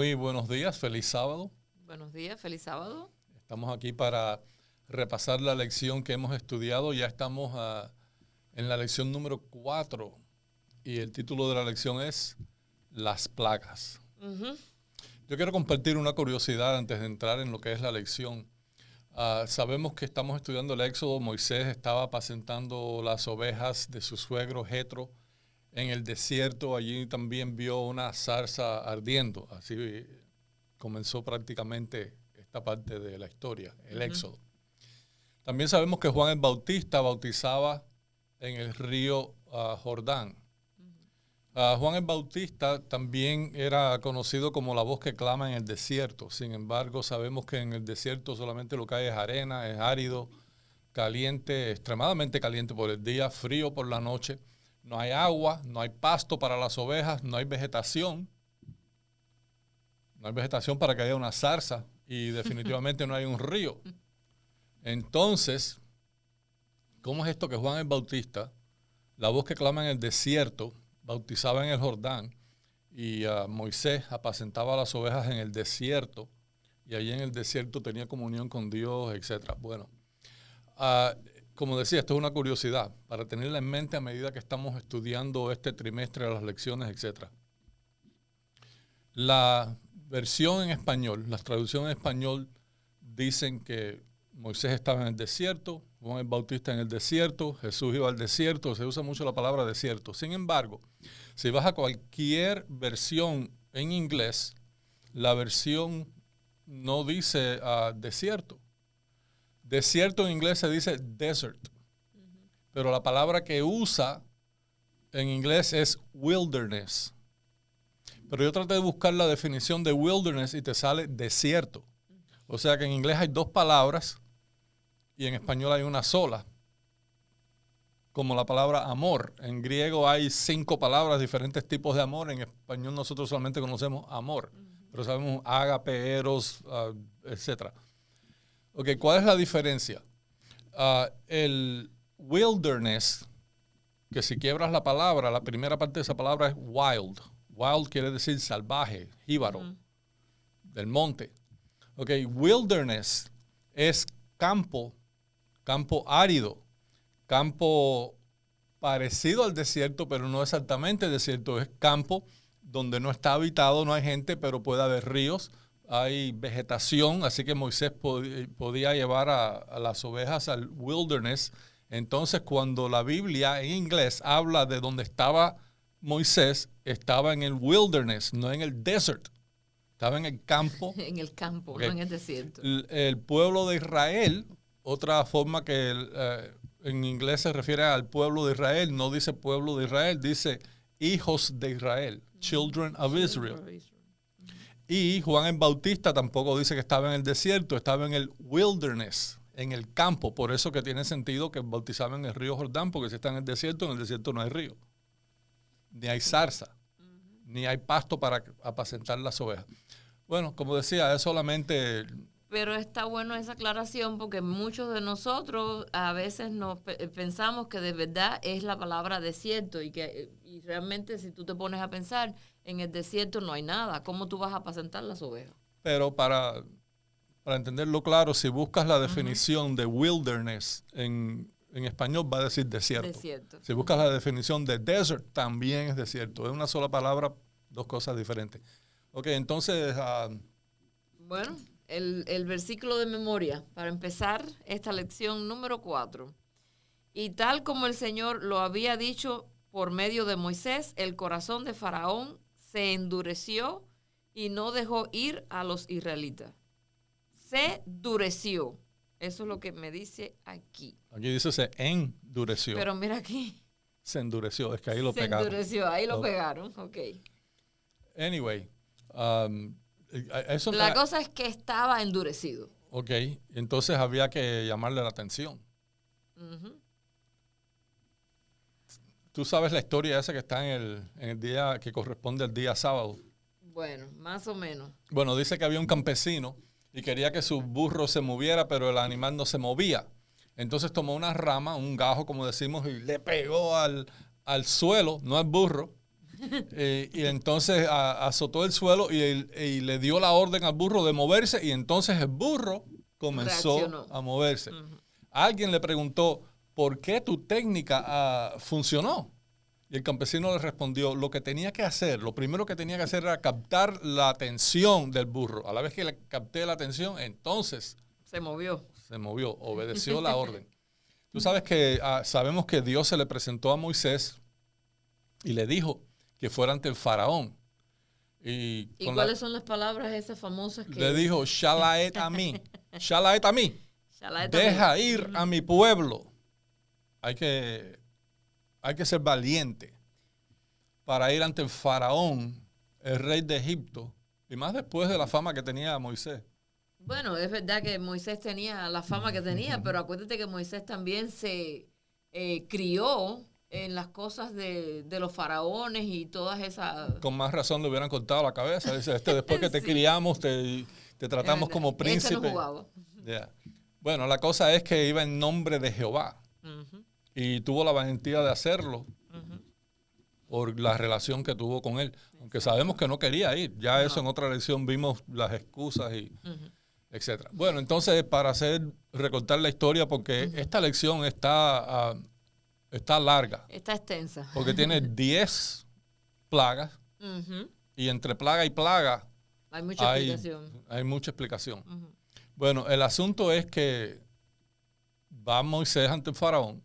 Muy buenos días, feliz sábado. Buenos días, feliz sábado. Estamos aquí para repasar la lección que hemos estudiado. Ya estamos en la lección número 4 y el título de la lección es Las plagas. Yo quiero compartir una curiosidad antes de entrar en lo que es la lección. Sabemos que estamos estudiando el Éxodo. Moisés estaba apacentando las ovejas de su suegro Jetro en el desierto. Allí también vio una zarza ardiendo. Así comenzó prácticamente esta parte de la historia, el Éxodo. También sabemos que Juan el Bautista bautizaba en el río Jordán. Juan el Bautista también era conocido como la voz que clama en el desierto. Sin embargo, sabemos que en el desierto solamente lo que hay es arena, es árido, caliente, extremadamente caliente por el día, frío por la noche. No hay agua, no hay pasto para las ovejas, no hay vegetación. No hay vegetación para que haya una zarza y definitivamente no hay un río. Entonces, ¿cómo es esto que Juan el Bautista, la voz que clama en el desierto, bautizaba en el Jordán y Moisés apacentaba las ovejas en el desierto y allí en el desierto tenía comunión con Dios, etcétera? Bueno, como decía, esto es una curiosidad para tenerla en mente a medida que estamos estudiando este trimestre de las lecciones, etcétera. La versión en español, las traducciones en español dicen que Moisés estaba en el desierto, Juan el Bautista en el desierto, Jesús iba al desierto, se usa mucho la palabra desierto. Sin embargo, si vas a cualquier versión en inglés, la versión no dice desierto. Desierto en inglés se dice desert, pero la palabra que usa en inglés es wilderness. Pero yo traté de buscar la definición de wilderness y te sale desierto. O sea que en inglés hay dos palabras y en español hay una sola. Como la palabra amor. En griego hay 5 palabras, diferentes tipos de amor. En español nosotros solamente conocemos amor. Pero sabemos ágape, eros, etc. Ok, ¿cuál es la diferencia? El wilderness, que si quiebras la palabra, la primera parte de esa palabra es wild. Wild quiere decir salvaje, jíbaro, del monte. Ok, wilderness es campo árido, campo parecido al desierto, pero no exactamente desierto. Es campo donde no está habitado, no hay gente, pero puede haber ríos, hay vegetación, así que Moisés podía llevar a las ovejas al wilderness. Entonces, cuando la Biblia en inglés habla de donde estaba Moisés, estaba en el wilderness, no en el desert. Estaba en el campo. En el campo, okay. No en el desierto. El pueblo de Israel, otra forma que en inglés se refiere al pueblo de Israel, no dice pueblo de Israel, dice hijos de Israel, children of Israel. Y Juan el Bautista tampoco dice que estaba en el desierto, estaba en el wilderness, en el campo. Por eso que tiene sentido que bautizaban en el río Jordán, porque si está en el desierto no hay río. Ni hay zarza, ni hay pasto para apacentar las ovejas. Bueno, como decía, es solamente... Pero está bueno esa aclaración porque muchos de nosotros a veces pensamos que de verdad es la palabra desierto y realmente si tú te pones a pensar, en el desierto no hay nada. ¿Cómo tú vas a apacentar las ovejas? Pero para entenderlo claro, si buscas la definición de wilderness en español va a decir desierto. Si buscas la definición de desert, también es desierto. Es una sola palabra, dos cosas diferentes. Ok, entonces... bueno, el versículo de memoria para empezar esta lección número 4. Y tal como el Señor lo había dicho por medio de Moisés, el corazón de Faraón se endureció y no dejó ir a los israelitas. Se endureció. Eso es lo que me dice aquí. Aquí dice se endureció. Pero mira aquí. Se endureció, es que ahí lo pegaron. Se endureció, ahí lo pegaron, ok. Anyway, la cosa es que estaba endurecido. Ok, entonces había que llamarle la atención. ¿Tú sabes la historia esa que está en el día que corresponde al día sábado? Bueno, más o menos. Bueno, dice que había un campesino y quería que su burro se moviera, pero el animal no se movía. Entonces tomó una rama, un gajo, como decimos, y le pegó al suelo, no al burro, Y entonces azotó el suelo y le dio la orden al burro de moverse y entonces el burro comenzó Reaccionó. a moverse. Ujú. Alguien le preguntó, ¿por qué tu técnica funcionó? Y el campesino le respondió, lo que tenía que hacer, lo primero que tenía que hacer era captar la atención del burro. A la vez que le capté la atención, entonces Se movió. se movió, obedeció la orden. Tú sabes que sabemos que Dios se le presentó a Moisés y le dijo que fuera ante el faraón. ¿Y con cuáles son las palabras esas famosas que... le dijo, Shalaet a mí, Shalaet a mí, Shalat deja también. ir a mi pueblo. Hay que ser valiente para ir ante el faraón, el rey de Egipto, y más después de la fama que tenía Moisés. Bueno, es verdad que Moisés tenía la fama que tenía, pero acuérdate que Moisés también se crió en las cosas de los faraones y todas esas... Con más razón le hubieran cortado la cabeza. Dice, después que te Sí. criamos, te tratamos como Este príncipe. no jugaba. Yeah. Bueno, la cosa es que iba en nombre de Jehová Ujú, y tuvo la valentía de hacerlo ujú. por la relación que tuvo con él, aunque sabemos que no quería ir. Ya eso en otra lección vimos las excusas y Ujú. etcétera. Bueno, entonces para recortar la historia, porque esta lección está larga, Está extensa. porque tiene 10 plagas Ujú. y entre plaga y plaga Hay mucha explicación. hay mucha explicación. Ujú. Bueno, el asunto es que va Moisés ante el faraón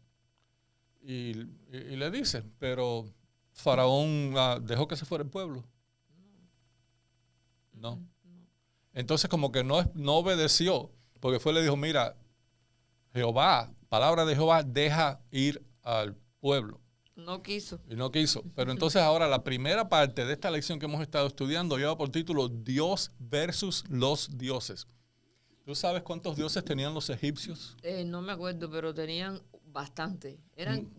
y le dice, pero faraón dejó que se fuera el pueblo. No. Entonces como que no obedeció, porque le dijo, mira, Jehová, palabra de Jehová, deja ir al pueblo. No quiso. Y no quiso. Pero entonces ahora la primera parte de esta lección que hemos estado estudiando lleva por título Dios versus los dioses. ¿Tú sabes cuántos dioses tenían los egipcios? No me acuerdo, pero tenían bastante. Eran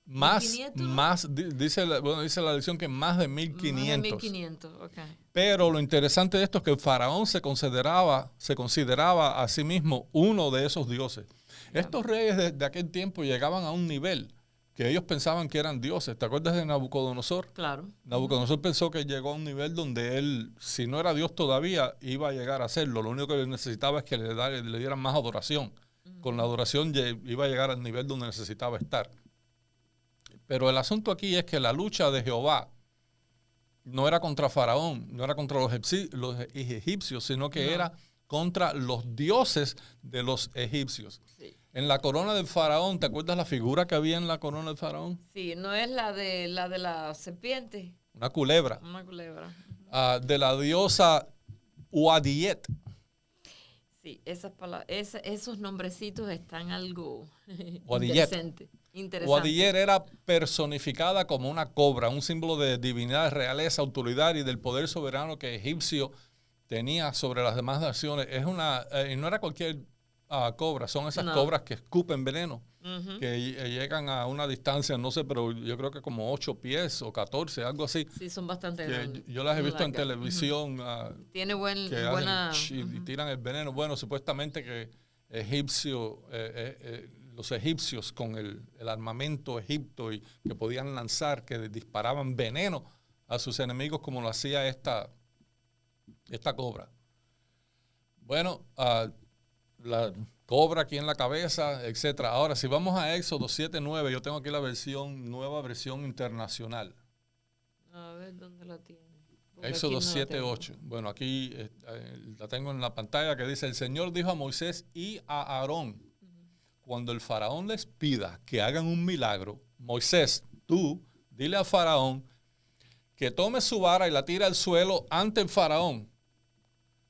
1500, ¿no? Dice la lección que más de 1500. Más de 1500, ok. Pero lo interesante de esto es que el faraón se consideraba a sí mismo uno de esos dioses. Estos reyes de aquel tiempo llegaban a un nivel que ellos pensaban que eran dioses. ¿Te acuerdas de Nabucodonosor? Claro. Nabucodonosor pensó que llegó a un nivel donde él, si no era Dios todavía, iba a llegar a serlo. Lo único que necesitaba es que le dieran más adoración. Con la adoración iba a llegar al nivel donde necesitaba estar. Pero el asunto aquí es que la lucha de Jehová no era contra Faraón, no era contra los egipcios, sino que era contra los dioses de los egipcios. Sí. En la corona del Faraón, ¿te acuerdas la figura que había en la corona del Faraón? Sí, no es la de la serpiente, Una culebra. una culebra. De la diosa Uadiet. Sí, esas palabras, esos nombrecitos están algo Uadiyet. interesante. Uadiet era personificada como una cobra, un símbolo de divinidad, realeza, autoridad y del poder soberano que egipcio tenía sobre las demás naciones. Y no era cualquier cobra, son esas cobras que escupen veneno, que llegan a una distancia, no sé, pero yo creo que como 8 pies o 14, algo así. Sí, son bastante grandes. Yo las he visto en televisión. Tiene que buena... y tiran el veneno. Bueno, supuestamente que los egipcios con el armamento egipto y que podían lanzar, que disparaban veneno a sus enemigos como lo hacía esta cobra. Bueno, la cobra aquí en la cabeza, etcétera. Ahora, si vamos a Éxodo 7:9, yo tengo aquí la nueva versión internacional. A ver, ¿dónde la tiene? Éxodo 7:8. Bueno, aquí la tengo en la pantalla que dice, el Señor dijo a Moisés y a Aarón, cuando el faraón les pida que hagan un milagro, Moisés, tú, dile al faraón que tome su vara y la tire al suelo ante el faraón.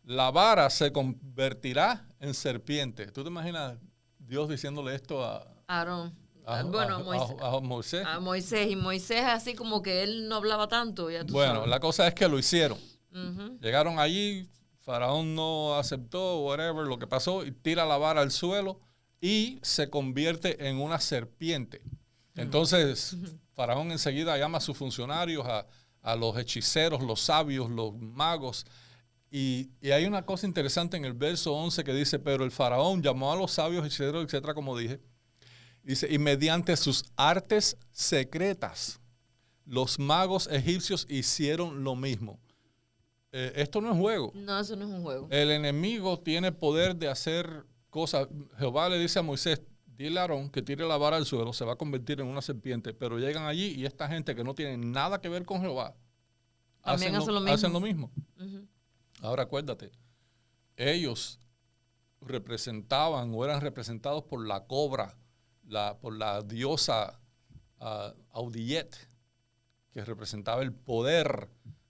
La vara se convertirá en serpiente. ¿Tú te imaginas Dios diciéndole esto a Aarón. a Moisés? A Moisés. Y Moisés así como que él no hablaba tanto, ya tú Bueno, sabes. la cosa es que lo hicieron. Ujú. Llegaron allí, faraón no aceptó, whatever, lo que pasó, y tira la vara al suelo y se convierte en una serpiente. Entonces, faraón enseguida llama a sus funcionarios, a los hechiceros, los sabios, los magos. Y hay una cosa interesante en el verso 11 que dice, pero el faraón llamó a los sabios, hechiceros, etcétera, como dije, dice, y mediante sus artes secretas los magos egipcios hicieron lo mismo. Esto no es juego. No, eso no es un juego. El enemigo tiene poder de hacer cosas. Jehová le dice a Moisés, dile a Aarón que tire la vara al suelo, se va a convertir en una serpiente. Pero llegan allí y esta gente que no tiene nada que ver con Jehová, También hacen lo mismo. Uh-huh. Ahora acuérdate, ellos representaban o eran representados por la cobra, por la diosa Audiyet, que representaba el poder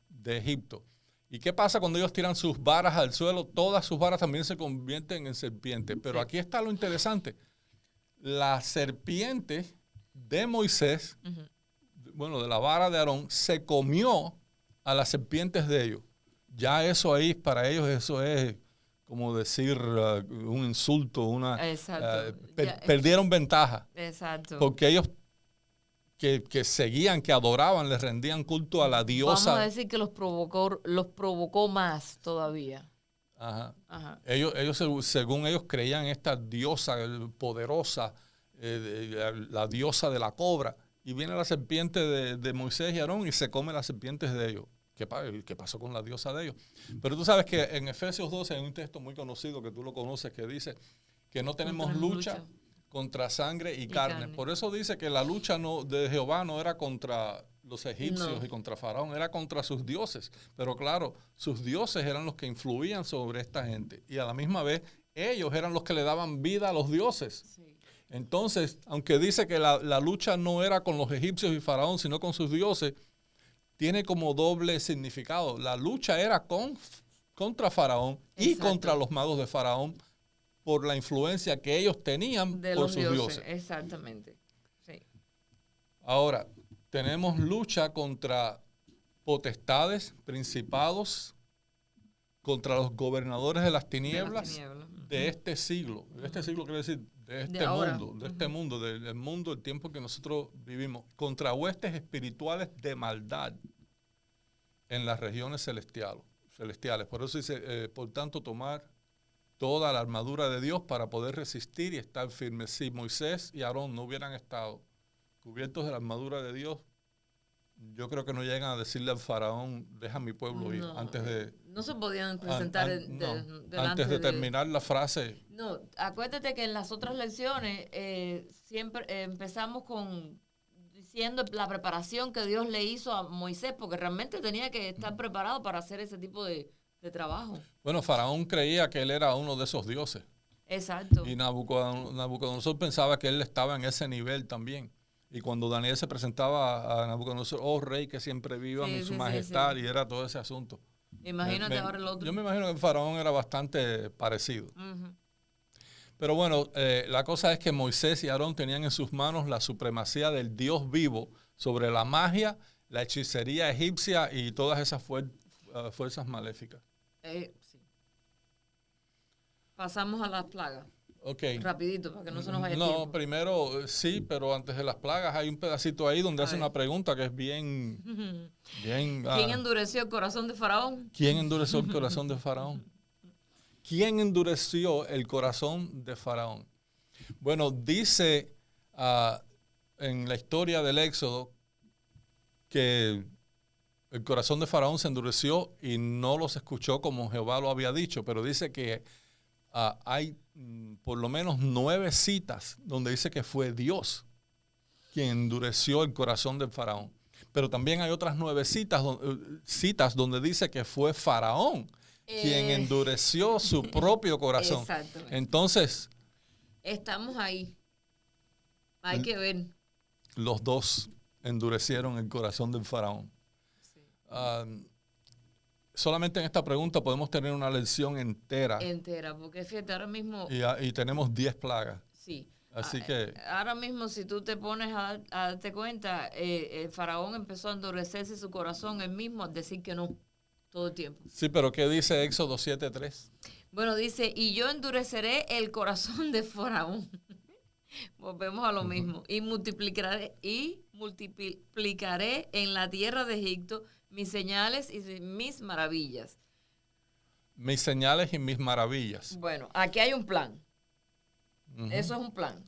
de Egipto. ¿Y qué pasa cuando ellos tiran sus varas al suelo? Todas sus varas también se convierten en serpientes. Pero aquí está lo interesante. La serpiente de Moisés, bueno, de la vara de Aarón, se comió a las serpientes de ellos. Ya eso ahí, para ellos, eso es como decir un insulto, perdieron ventaja. Exacto. Porque ellos que seguían, que adoraban, les rendían culto a la diosa. Vamos a decir que los provocó más todavía. Ajá. Ellos, según ellos, creían esta diosa poderosa, la diosa de la cobra. Y viene la serpiente de Moisés y Aarón y se come las serpientes de ellos. ¿Qué pasó con la diosa de ellos? Pero tú sabes que en Efesios 12 hay un texto muy conocido que tú lo conoces que dice que no tenemos lucha contra sangre y carne. Por eso dice que la lucha de Jehová no era contra los egipcios y contra Faraón, era contra sus dioses. Pero claro, sus dioses eran los que influían sobre esta gente. Y a la misma vez, ellos eran los que le daban vida a los dioses. Sí. Entonces, aunque dice que la lucha no era con los egipcios y Faraón, sino con sus dioses, tiene como doble significado. La lucha era contra Faraón y contra los magos de Faraón, por la influencia que ellos tenían por sus dioses. Exactamente. Sí. Ahora, tenemos lucha contra potestades, principados, contra los gobernadores de las tinieblas de este siglo. De este siglo quiere decir de este mundo, del mundo, el tiempo que nosotros vivimos, contra huestes espirituales de maldad en las regiones celestiales. Por eso dice, por tanto, tomar toda la armadura de Dios para poder resistir y estar firmes. Si Moisés y Aarón no hubieran estado cubiertos de la armadura de Dios, yo creo que no llegan a decirle al faraón, deja a mi pueblo ir, no se podían presentar antes de terminar la frase. No, acuérdate que en las otras lecciones siempre empezamos diciendo la preparación que Dios le hizo a Moisés, porque realmente tenía que estar preparado para hacer ese tipo de trabajo. Bueno, Faraón creía que él era uno de esos dioses. Exacto. Y Nabucodonosor pensaba que él estaba en ese nivel también. Y cuando Daniel se presentaba a Nabucodonosor, oh rey que siempre viva en su majestad, y era todo ese asunto. Imagínate ahora el otro. Yo me imagino que el Faraón era bastante parecido. Pero bueno, la cosa es que Moisés y Aarón tenían en sus manos la supremacía del Dios vivo sobre la magia, la hechicería egipcia y todas esas fuerzas maléficas. Sí. Pasamos a las plagas. Okay. Rapidito, para que no se nos vaya el tiempo. No, primero sí, pero antes de las plagas hay un pedacito ahí donde hace una pregunta que es bien... ¿Quién endureció el corazón de Faraón? ¿Quién endureció el corazón de Faraón? ¿Quién endureció el corazón de Faraón? Bueno, dice en la historia del Éxodo que el corazón de Faraón se endureció y no los escuchó como Jehová lo había dicho, pero dice que hay por lo menos 9 citas donde dice que fue Dios quien endureció el corazón del Faraón. Pero también hay otras 9 citas donde dice que fue Faraón quien endureció su propio corazón. Exactamente. Entonces, estamos ahí. Hay que ver. Los dos endurecieron el corazón del Faraón. Sí. Solamente en esta pregunta podemos tener una lección entera. Porque fíjate, ahora mismo... Y tenemos 10 plagas. Sí. Así que... Ahora mismo, si tú te pones a darte cuenta, el Faraón empezó a endurecerse su corazón él mismo, a decir que no, todo el tiempo. Sí, pero ¿qué dice Éxodo 7:3? Bueno, dice, y yo endureceré el corazón de Faraón. Volvemos a lo mismo. Y multiplicaré en la tierra de Egipto mis señales y mis maravillas. Mis señales y mis maravillas. Bueno, aquí hay un plan. Eso es un plan.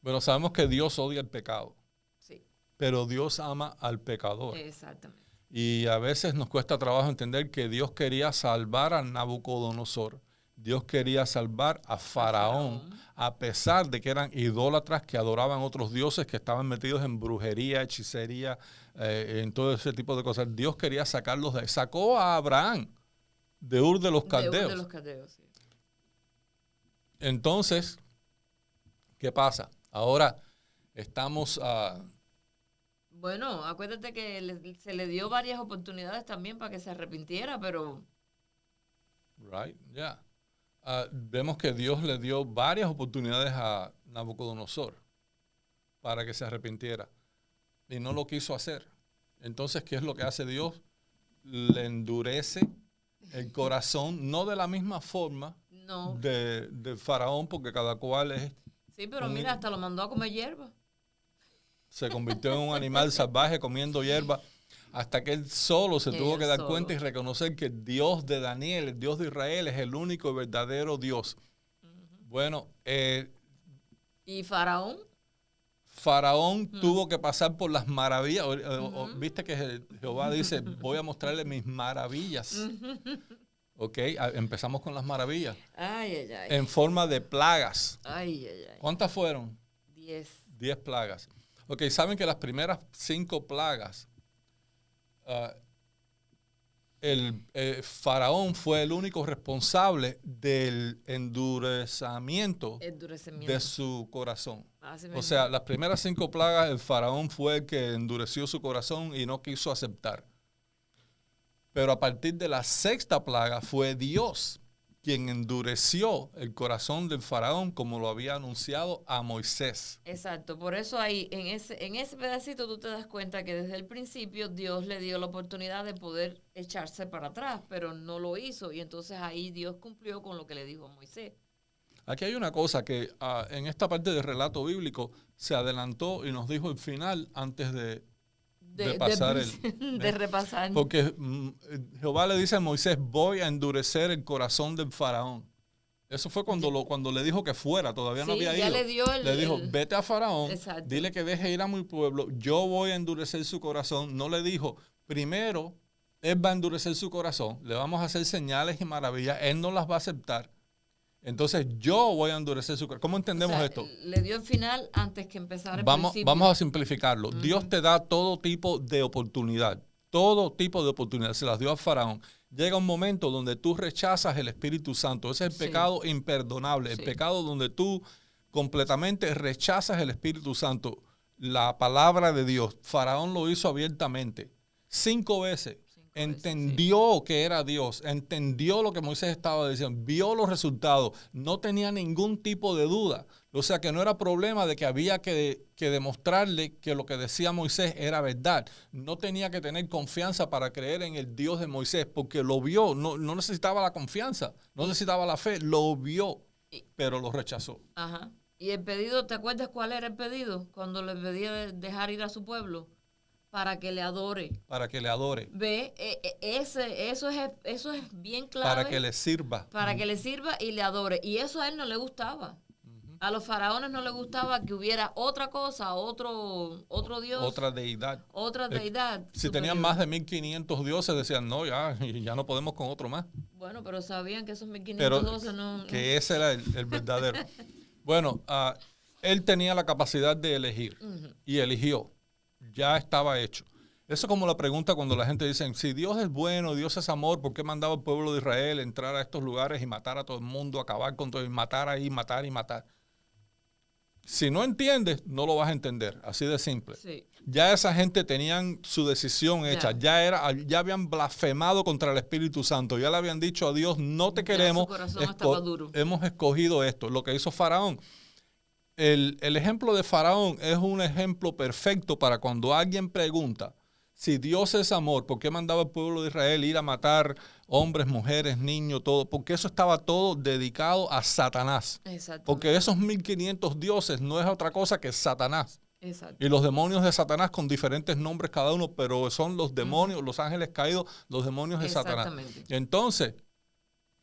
Bueno, sabemos que Dios odia el pecado. Sí. pero Dios ama al pecador. Exactamente. Y a veces nos cuesta trabajo entender que Dios quería salvar a Nabucodonosor. Dios quería salvar a Faraón, a pesar de que eran idólatras que adoraban otros dioses, que estaban metidos en brujería, hechicería, en todo ese tipo de cosas. Dios quería sacarlos de ahí. Sacó a Abraham de Ur de los Caldeos. De Ur de los Caldeos, sí. Entonces, ¿qué pasa? Ahora estamos Bueno, acuérdate que se le dio varias oportunidades también para que se arrepintiera, pero... Right, yeah. Vemos que Dios le dio varias oportunidades a Nabucodonosor para que se arrepintiera y no lo quiso hacer. Entonces, ¿qué es lo que hace Dios? Le endurece el corazón, no de la misma forma de Faraón, porque cada cual es... Sí, pero mira, hasta lo mandó a comer hierba. Se convirtió en un animal salvaje comiendo hierba, hasta que él solo se tuvo que dar cuenta y reconocer que el Dios de Daniel, el Dios de Israel, es el único y verdadero Dios. Bueno, ¿y Faraón? Faraón tuvo que pasar por las maravillas. Viste que Jehová dice, voy a mostrarle mis maravillas. Ok, empezamos con las maravillas. Ay, ay, ay. En forma de plagas. Ay, ay, ay. ¿Cuántas fueron? 10. 10 plagas. Ok, saben que las primeras 5 plagas, el Faraón fue el único responsable del endurecimiento de su corazón. O sea, las primeras 5 plagas, el Faraón fue el que endureció su corazón y no quiso aceptar. Pero a partir de la 6ª plaga fue Dios quien endureció el corazón del Faraón, como lo había anunciado a Moisés. Exacto, por eso ahí, en ese pedacito tú te das cuenta que desde el principio Dios le dio la oportunidad de poder echarse para atrás, pero no lo hizo, y entonces ahí Dios cumplió con lo que le dijo a Moisés. Aquí hay una cosa que en esta parte del relato bíblico se adelantó y nos dijo el final antes de pasar de repasar. Porque Jehová le dice a Moisés, voy a endurecer el corazón del Faraón. Eso fue cuando le dijo que fuera, todavía no había ido. Le dijo, vete a Faraón, dile que deje ir a mi pueblo, yo voy a endurecer su corazón. No le dijo, primero, él va a endurecer su corazón, le vamos a hacer señales y maravillas, él no las va a aceptar. Entonces yo voy a endurecer su corazón. ¿Cómo entendemos esto? Le dio el final antes que empezara el principio. Vamos a simplificarlo. Dios te da todo tipo de oportunidad. Todo tipo de oportunidad. Se las dio a Faraón. Llega un momento donde tú rechazas el Espíritu Santo. Ese es el pecado imperdonable. El pecado donde tú completamente rechazas el Espíritu Santo. La palabra de Dios. Faraón lo hizo abiertamente. 5 veces. Entendió que era Dios, entendió lo que Moisés estaba diciendo, vio los resultados, no tenía ningún tipo de duda. O sea que no era problema de que había que demostrarle que lo que decía Moisés era verdad. No tenía que tener confianza para creer en el Dios de Moisés, porque lo vio, no necesitaba la confianza, no necesitaba la fe, lo vio, pero lo rechazó. Ajá. Y el pedido, ¿te acuerdas cuál era el pedido? Cuando le pedía dejar ir a su pueblo. Para que le adore. Para que le adore. Ve, eso es bien clave. Para que le sirva. Para que le sirva y le adore. Y eso a él no le gustaba. A los faraones no les gustaba que hubiera otra cosa, otro Dios. Otra deidad. Otra deidad. Si tenían más de 1500 dioses, decían, no, ya no podemos con otro más. Bueno, pero sabían que esos 1512 no... Que ese era el verdadero. Bueno, él tenía la capacidad de elegir y eligió. Ya estaba hecho. Eso es como la pregunta cuando la gente dice, si Dios es bueno, Dios es amor, ¿por qué mandaba al pueblo de Israel entrar a estos lugares y matar a todo el mundo, acabar con todo, y matar ahí, matar y matar? Si no entiendes, no lo vas a entender. Así de simple. Sí. Ya esa gente tenían su decisión hecha. Ya habían blasfemado contra el Espíritu Santo. Ya le habían dicho a Dios, no te queremos. Su corazón estaba duro. Hemos escogido esto. Lo que hizo Faraón. El ejemplo de Faraón es un ejemplo perfecto para cuando alguien pregunta si Dios es amor, ¿por qué mandaba al pueblo de Israel ir a matar hombres, mujeres, niños, todo? Porque eso estaba todo dedicado a Satanás. Porque esos 1500 dioses no es otra cosa que Satanás. Y los demonios de Satanás con diferentes nombres cada uno, pero son los demonios, los ángeles caídos, los demonios de Satanás. Entonces,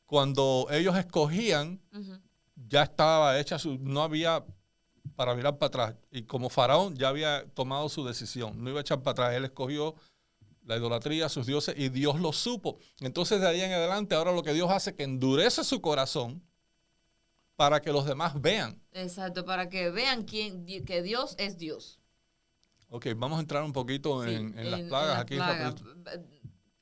cuando ellos escogían, ya estaba hecha no había para virar para atrás. Y como Faraón ya había tomado su decisión, no iba a echar para atrás. Él escogió la idolatría, sus dioses, y Dios lo supo. Entonces de ahí en adelante, ahora lo que Dios hace es que endurece su corazón para que los demás vean. Exacto, para que vean que Dios es Dios. Ok, vamos a entrar un poquito Sí, en las plagas aquí. plagas,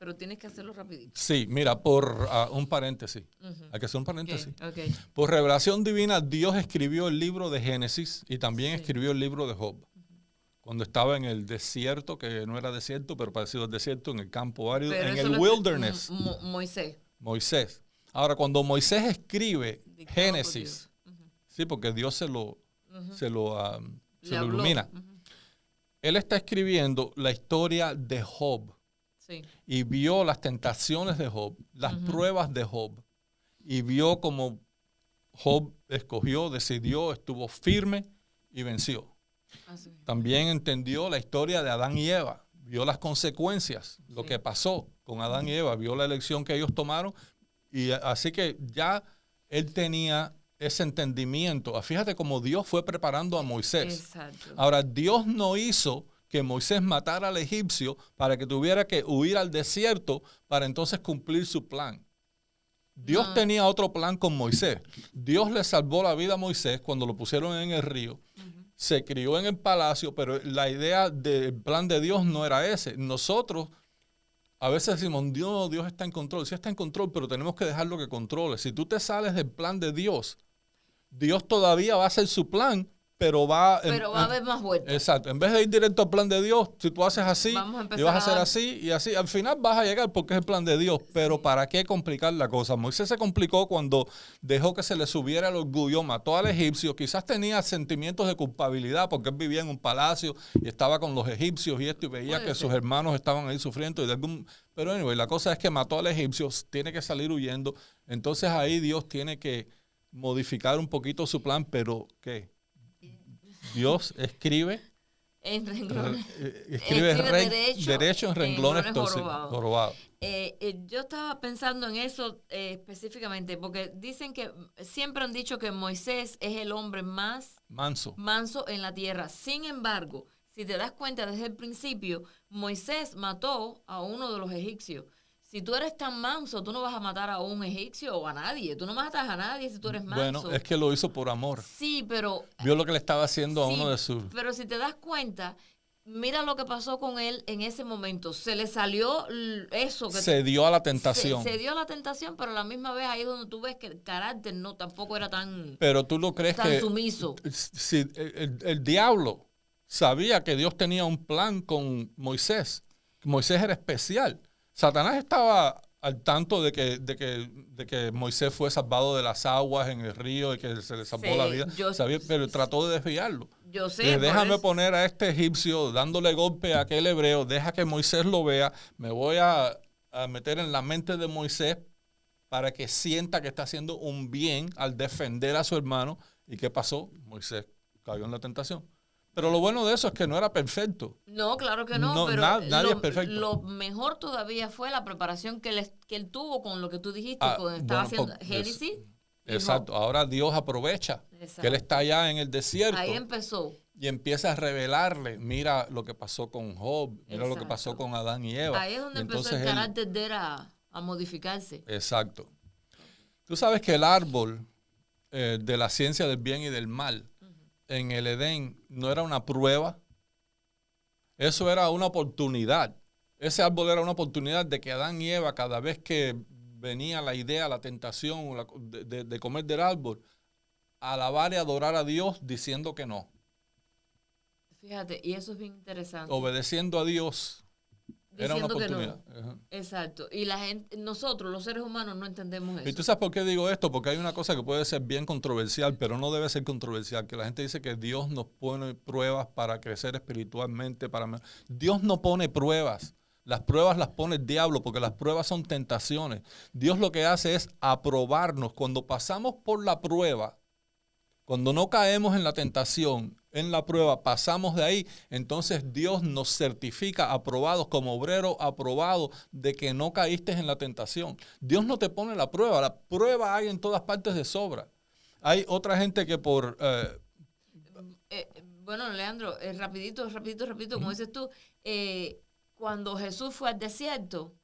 pero tienes que hacerlo rapidito. Sí, mira, por un paréntesis. Hay que hacer un paréntesis. Okay. Por revelación divina, Dios escribió el libro de Génesis y también escribió el libro de Job. Cuando estaba en el desierto, que no era desierto, pero parecido al desierto, en el campo árido, pero en el wilderness. Moisés. Ahora, cuando Moisés escribe Génesis, sí, porque Dios se lo ilumina. Él está escribiendo la historia de Job. Sí. Y vio las tentaciones de Job, las pruebas de Job. Y vio cómo Job escogió, decidió, estuvo firme y venció. Así. También entendió la historia de Adán y Eva. Vio las consecuencias, lo que pasó con Adán y Eva. Vio la elección que ellos tomaron. Y así que ya él tenía ese entendimiento. Fíjate cómo Dios fue preparando a Moisés. Exacto. Ahora, Dios no hizo que Moisés matara al egipcio para que tuviera que huir al desierto para entonces cumplir su plan. Dios tenía otro plan con Moisés. Dios le salvó la vida a Moisés cuando lo pusieron en el río. Se crió en el palacio, pero la idea del plan de Dios no era ese. Nosotros a veces decimos, Dios está en control. Sí está en control, pero tenemos que dejarlo que controle. Si tú te sales del plan de Dios, Dios todavía va a hacer su plan, pero va a haber más vueltas. Exacto. En vez de ir directo al plan de Dios, si tú haces así y vas a hacer así y así, al final vas a llegar porque es el plan de Dios. Pero ¿para qué complicar la cosa? Moisés se complicó cuando dejó que se le subiera el orgullo, mató al egipcio. Quizás tenía sentimientos de culpabilidad porque él vivía en un palacio y estaba con los egipcios y veía que sus hermanos estaban ahí sufriendo. Pero anyway, la cosa es que mató al egipcio, tiene que salir huyendo. Entonces ahí Dios tiene que modificar un poquito su plan, pero ¿qué? Dios escribe en renglones. Escribe derecho en renglones jorobados. Yo estaba pensando en eso específicamente, porque dicen que siempre han dicho que Moisés es el hombre más manso en la tierra. Sin embargo, si te das cuenta desde el principio, Moisés mató a uno de los egipcios. Si tú eres tan manso, tú no vas a matar a un egipcio o a nadie. Tú no matas a nadie si tú eres manso. Bueno, es que lo hizo por amor. Sí, pero... Vio lo que le estaba haciendo a uno de sus... Pero si te das cuenta, mira lo que pasó con él en ese momento. Se le salió eso. Se dio a la tentación. Se dio a la tentación, pero a la misma vez ahí es donde tú ves que el carácter tampoco era tan... Pero tú no crees tan que... sumiso. Si el diablo sabía que Dios tenía un plan con Moisés. Moisés era especial. Satanás estaba al tanto de que Moisés fue salvado de las aguas en el río y que se le salvó la vida. Pero trató de desviarlo. Yo sé. Déjame poner a este egipcio dándole golpe a aquel hebreo. Deja que Moisés lo vea. Me voy a meter en la mente de Moisés para que sienta que está haciendo un bien al defender a su hermano. ¿Y qué pasó? Moisés cayó en la tentación. Pero lo bueno de eso es que no era perfecto. No, claro que no, pero nadie es perfecto. Lo mejor todavía fue la preparación que él tuvo con lo que tú dijiste, cuando estaba haciendo Génesis. Exacto, ahora Dios aprovecha que él está allá en el desierto. Ahí empezó. Y empieza a revelarle, mira lo que pasó con Job, mira lo que pasó con Adán y Eva. Ahí es donde empezó el carácter de él a modificarse. Exacto. Tú sabes que el árbol de la ciencia del bien y del mal, en el Edén no era una prueba, eso era una oportunidad. Ese árbol era una oportunidad de que Adán y Eva, cada vez que venía la idea, la tentación de comer del árbol, alabar y adorar a Dios diciendo que no. Fíjate, y eso es bien interesante. Obedeciendo a Dios. Era una oportunidad. Que no. Exacto. Y la gente, nosotros, los seres humanos, no entendemos eso. ¿Y tú sabes por qué digo esto? Porque hay una cosa que puede ser bien controversial, pero no debe ser controversial. Que la gente dice que Dios nos pone pruebas para crecer espiritualmente. Dios no pone pruebas. Las pruebas las pone el diablo porque las pruebas son tentaciones. Dios lo que hace es aprobarnos. Cuando pasamos por la prueba, cuando no caemos en la tentación, en la prueba, pasamos de ahí, entonces Dios nos certifica aprobados como obrero aprobado de que no caíste en la tentación. Dios no te pone la prueba hay en todas partes de sobra. Hay otra gente que por Bueno, Leandro, rapidito, como dices tú, cuando Jesús fue al desierto,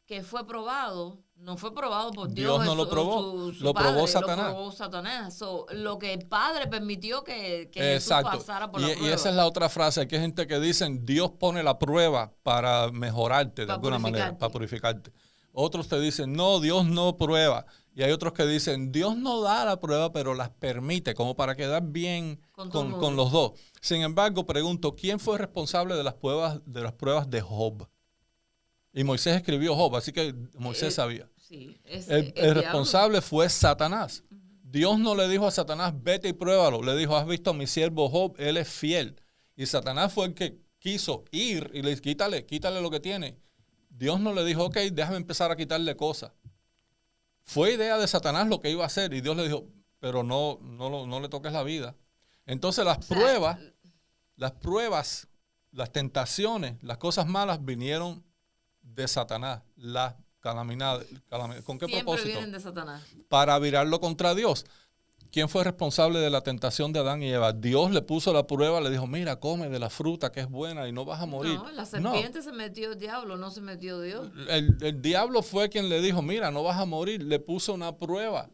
que fue probado, no fue probado por Dios, Dios no lo probó, lo padre, probó Satanás. Lo probó Satanás. Lo que el Padre permitió que Jesús Exacto. pasara por la prueba. Y esa es la otra frase, que hay gente que dicen, Dios pone la prueba para mejorarte de alguna manera, para purificarte. Otros te dicen, no, Dios no prueba. Y hay otros que dicen, Dios no da la prueba, pero las permite, como para quedar bien con los dos. Sin embargo, pregunto, ¿quién fue responsable de las pruebas de Job? Y Moisés escribió Job, así que Moisés sabía. Sí, el responsable fue Satanás. Dios no le dijo a Satanás, vete y pruébalo. Le dijo, has visto a mi siervo Job, él es fiel. Y Satanás fue el que quiso ir y le dijo, quítale lo que tiene. Dios no le dijo, ok, déjame empezar a quitarle cosas. Fue idea de Satanás lo que iba a hacer. Y Dios le dijo, pero no le toques la vida. Entonces las pruebas, las tentaciones, las cosas malas vinieron de Satanás, las calamidades. ¿Con qué Siempre propósito? Vienen de Satanás. Para virarlo contra Dios. ¿Quién fue responsable de la tentación de Adán y Eva? Dios le puso la prueba, le dijo, mira, come de la fruta que es buena y no vas a morir. No, la serpiente se metió el diablo, no se metió Dios. El diablo fue quien le dijo, mira, no vas a morir. Le puso una prueba.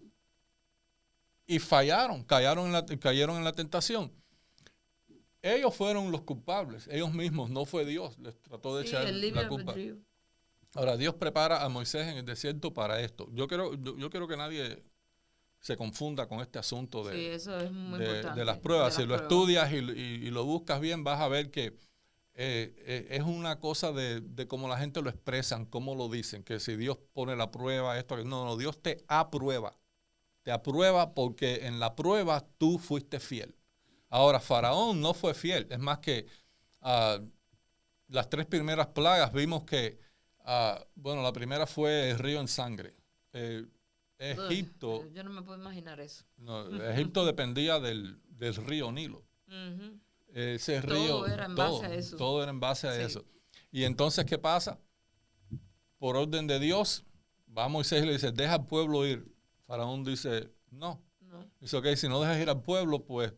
Y fallaron, cayeron en la tentación. Ellos fueron los culpables, ellos mismos, no fue Dios. Les trató de echar la culpa. Ahora, Dios prepara a Moisés en el desierto para esto. Yo quiero que nadie se confunda con este asunto eso es muy importante, de las pruebas. Si lo estudias y lo buscas bien, vas a ver que es una cosa de cómo la gente lo expresan, cómo lo dicen, que si Dios pone la prueba, esto, no, Dios te aprueba. Te aprueba porque en la prueba tú fuiste fiel. Ahora, Faraón no fue fiel. Es más que las 3 primeras plagas vimos que, la primera fue el río en sangre. Egipto. Yo no me puedo imaginar eso. No, Egipto dependía del río Nilo. Ese río. Todo era en base a eso. Todo era en base a eso. Y entonces, ¿qué pasa? Por orden de Dios, va Moisés y le dice, deja al pueblo ir. Faraón dice, no. Dice, ok, si no dejas ir al pueblo, pues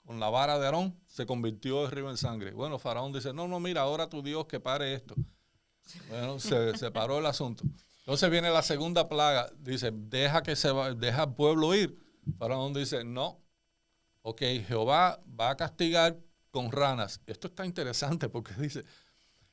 con la vara de Aarón se convirtió el río en sangre. Bueno, Faraón dice, no, mira, ahora tu Dios que pare esto. Bueno, se paró el asunto. Entonces viene la segunda plaga, dice, deja al pueblo ir. Faraón dice, no. Ok, Jehová va a castigar con ranas. Esto está interesante porque dice,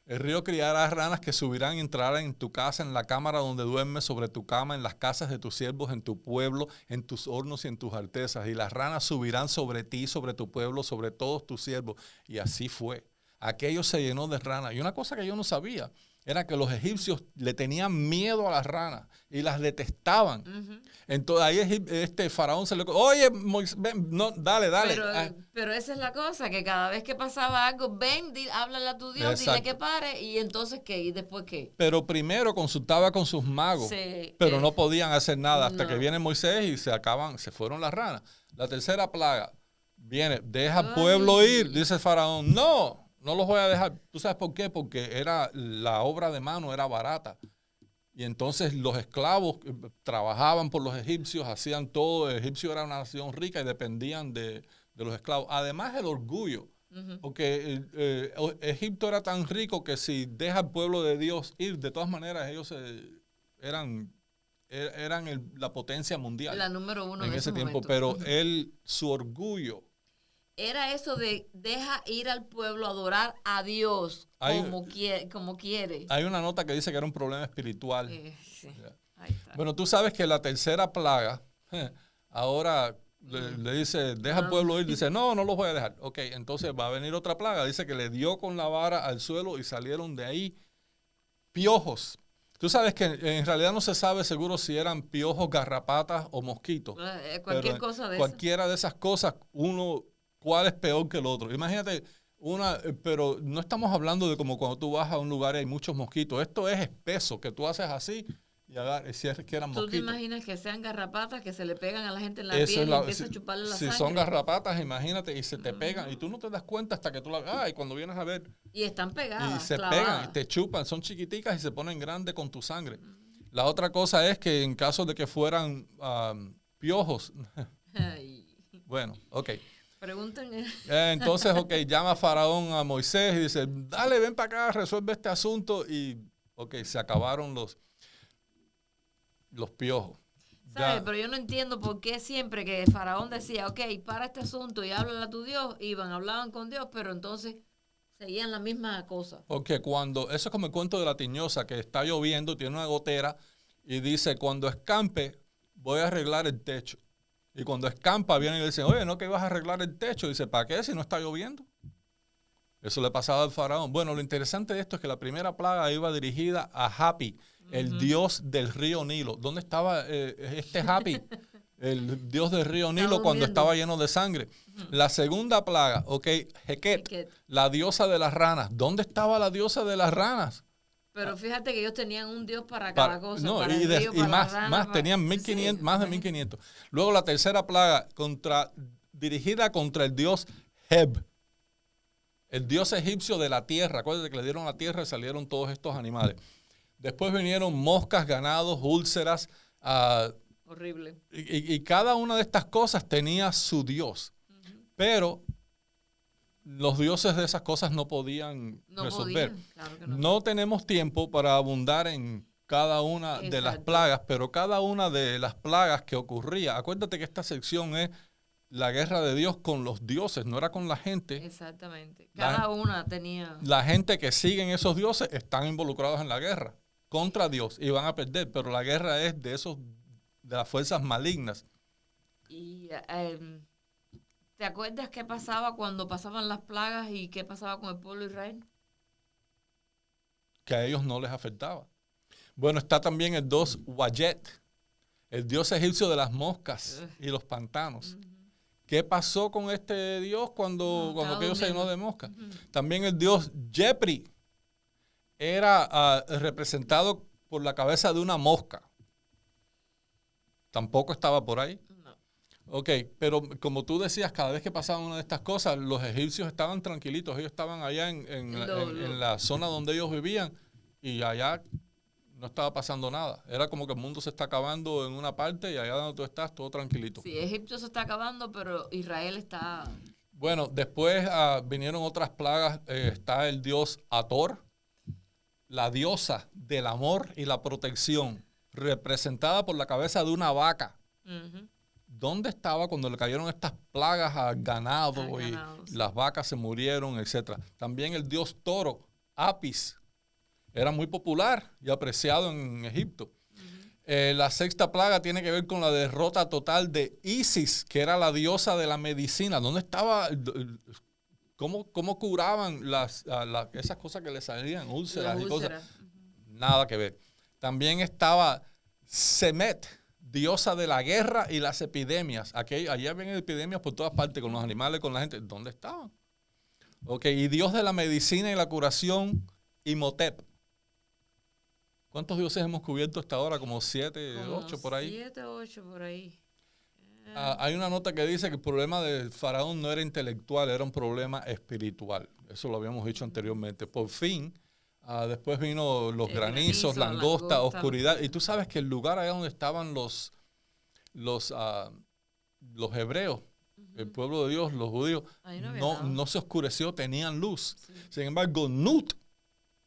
el río criará ranas que subirán y entrarán en tu casa, en la cámara donde duermes, sobre tu cama, en las casas de tus siervos, en tu pueblo, en tus hornos y en tus artesas. Y las ranas subirán sobre ti, sobre tu pueblo, sobre todos tus siervos. Y así fue. Aquello se llenó de ranas. Y una cosa que yo no sabía era que los egipcios le tenían miedo a las ranas y las detestaban. Entonces ahí Faraón se le... Oye, Moisés, ven, no, dale. Pero esa es la cosa, que cada vez que pasaba algo, ven, háblale a tu Dios, exacto, dile que pare, y entonces ¿qué? ¿Y después qué? Pero primero consultaba con sus magos, pero no podían hacer nada hasta que viene Moisés y se fueron las ranas. La tercera plaga viene, deja al pueblo ir, dice Faraón, no los voy a dejar. ¿Tú sabes por qué? Porque la obra de mano era barata. Y entonces los esclavos trabajaban por los egipcios, hacían todo. El egipcio era una nación rica y dependían de los esclavos. Además, el orgullo. Porque Egipto era tan rico que si deja al pueblo de Dios ir, de todas maneras ellos eran la potencia mundial. La número 1 en ese tiempo. Pero su orgullo. Era eso de deja ir al pueblo a adorar a Dios como quiere. Hay una nota que dice que era un problema espiritual. Sí. Ahí está. Bueno, tú sabes que la tercera plaga, ahora le dice, deja al pueblo ir. Dice, no los voy a dejar. Ok, entonces va a venir otra plaga. Dice que le dio con la vara al suelo y salieron de ahí piojos. Tú sabes que en realidad no se sabe seguro si eran piojos, garrapatas o mosquitos. Cualquiera de esas cosas, ¿cuál es peor que el otro? Imagínate, pero no estamos hablando de como cuando tú vas a un lugar y hay muchos mosquitos. Esto es espeso, que tú haces así y si es que eran mosquitos. ¿Tú te imaginas que sean garrapatas que se le pegan a la gente en la piel y empieza a chuparle la sangre? Si son garrapatas, imagínate, y se te pegan y tú no te das cuenta hasta que tú y cuando vienes a ver. Y están pegadas, y se pegan y te chupan, son chiquiticas y se ponen grandes con tu sangre. La otra cosa es que en caso de que fueran piojos... Bueno, ok. Pregunten. Entonces, ok, llama Faraón a Moisés y dice, dale, ven para acá, resuelve este asunto. Y, ok, se acabaron los piojos. ¿Sabes? Ya, Pero yo no entiendo por qué siempre que Faraón decía, ok, para este asunto y háblale a tu Dios, hablaban con Dios, pero entonces seguían la misma cosa. porque eso es como el cuento de la tiñosa, que está lloviendo, tiene una gotera y dice, cuando escampe, voy a arreglar el techo. Y cuando escampa, vienen y le dicen, oye, ¿no que ibas a arreglar el techo? Y dice, ¿para qué si no está lloviendo? Eso le pasaba al faraón. Bueno, lo interesante de esto es que la primera plaga iba dirigida a Hapi, el dios del río Nilo. ¿Dónde estaba este Hapi? El dios del río Nilo cuando estaba lleno de sangre. La segunda plaga, ok, Heket, la diosa de las ranas. ¿Dónde estaba la diosa de las ranas? Pero fíjate que ellos tenían un dios para cada cosa. No, para y, el río, para más, la rana, más tenían 1500, sí, más de 1500. Luego la tercera plaga dirigida contra el dios Heb, el dios egipcio de la tierra. Acuérdate que le dieron la tierra y salieron todos estos animales. Después vinieron moscas, ganados, úlceras. Horrible. Y cada una de estas cosas tenía su dios. Pero los dioses de esas cosas no podían resolver. Claro que no. No tenemos tiempo para abundar en cada una de las plagas, pero cada una de las plagas que ocurría, acuérdate que esta sección es la guerra de Dios con los dioses, no era con la gente. Exactamente. Cada una tenía... La gente que siguen esos dioses están involucrados en la guerra contra Dios y van a perder, pero la guerra es de las fuerzas malignas. Y ¿te acuerdas qué pasaba cuando pasaban las plagas y qué pasaba con el pueblo de Israel? Que a ellos no les afectaba. Bueno, está también el dios Wayet, el dios egipcio de las moscas y los pantanos. ¿Qué pasó con este dios cuando aquello se llenó de moscas? También el dios Jepri era representado por la cabeza de una mosca. Tampoco estaba por ahí. No. Ok, pero como tú decías, cada vez que pasaba una de estas cosas, los egipcios estaban tranquilitos. Ellos estaban allá en la zona donde ellos vivían y allá no estaba pasando nada. Era como que el mundo se está acabando en una parte y allá donde tú estás, todo tranquilito. Sí, Egipto se está acabando, pero Israel está... Bueno, después vinieron otras plagas. Está el dios Hathor, la diosa del amor y la protección, representada por la cabeza de una vaca. ¿Dónde estaba cuando le cayeron estas plagas al ganado y las vacas se murieron, etcétera? También el dios toro, Apis, era muy popular y apreciado en Egipto. La sexta plaga tiene que ver con la derrota total de Isis, que era la diosa de la medicina. ¿Dónde estaba? ¿Cómo curaban esas cosas que le salían, úlceras y cosas? Nada que ver. También estaba Semet, diosa de la guerra y las epidemias. Allá había epidemias por todas partes, con los animales, con la gente. ¿Dónde estaban? Ok, y dios de la medicina y la curación, Imhotep. ¿Cuántos dioses hemos cubierto hasta ahora? Como 7, 8 por ahí. 7, 8 por ahí. Hay una nota que dice que el problema del faraón no era intelectual, era un problema espiritual. Eso lo habíamos dicho anteriormente. Por fin, después vino los granizos, langosta, oscuridad. Y tú sabes que el lugar allá donde estaban los hebreos, el pueblo de Dios, los judíos, no se oscureció, tenían luz. Sí. Sin embargo, Nut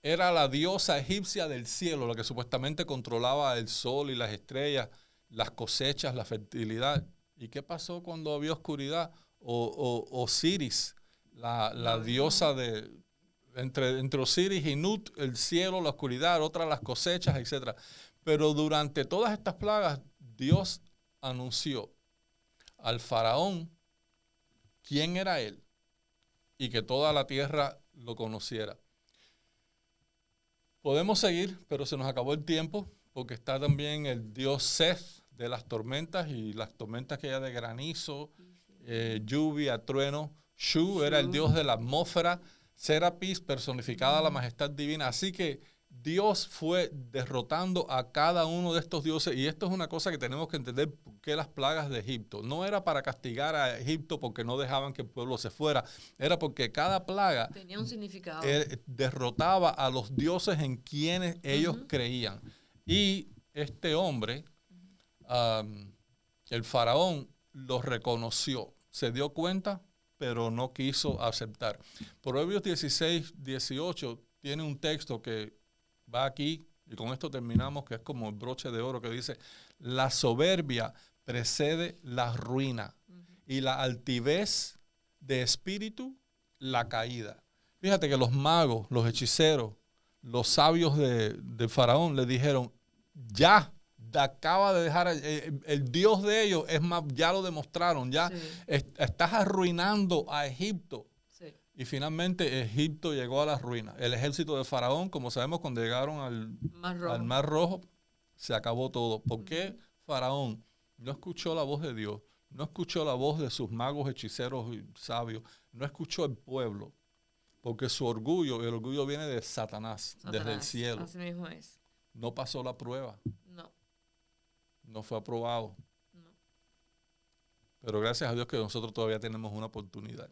era la diosa egipcia del cielo, la que supuestamente controlaba el sol y las estrellas, las cosechas, la fertilidad. ¿Y qué pasó cuando había oscuridad? Osiris, la diosa entre Osiris y Nut, el cielo, la oscuridad, otra las cosechas, etc. Pero durante todas estas plagas, Dios anunció al faraón quién era él y que toda la tierra lo conociera. Podemos seguir, pero se nos acabó el tiempo, porque está también el dios Seth de las tormentas, y las tormentas que hay de granizo, lluvia, trueno. Shu era el dios de la atmósfera. Serapis, personificada la majestad divina. Así que Dios fue derrotando a cada uno de estos dioses, y esto es una cosa que tenemos que entender, por qué las plagas de Egipto. No era para castigar a Egipto porque no dejaban que el pueblo se fuera, era porque cada plaga tenía un significado. Derrotaba a los dioses en quienes ellos creían. Y este hombre, el faraón, los reconoció. se dio cuenta, pero no quiso aceptar. Proverbios 16, 18 tiene un texto que va aquí, y con esto terminamos, que es como el broche de oro, que dice: la soberbia precede la ruina y la altivez de espíritu la caída. Fíjate que los magos, los hechiceros, los sabios de Faraón le dijeron: ya, acaba de dejar el Dios de ellos, es más, ya lo demostraron, ya estás arruinando a Egipto. Sí. Y finalmente Egipto llegó a la ruina. El ejército de Faraón, como sabemos, cuando llegaron al Mar Rojo, se acabó todo. ¿Por qué Faraón no escuchó la voz de Dios? No escuchó la voz de sus magos, hechiceros y sabios. No escuchó el pueblo. Porque su orgullo, el orgullo viene de Satanás, desde el cielo. Así mismo es. No pasó la prueba. No. No fue aprobado. No. Pero gracias a Dios que nosotros todavía tenemos una oportunidad.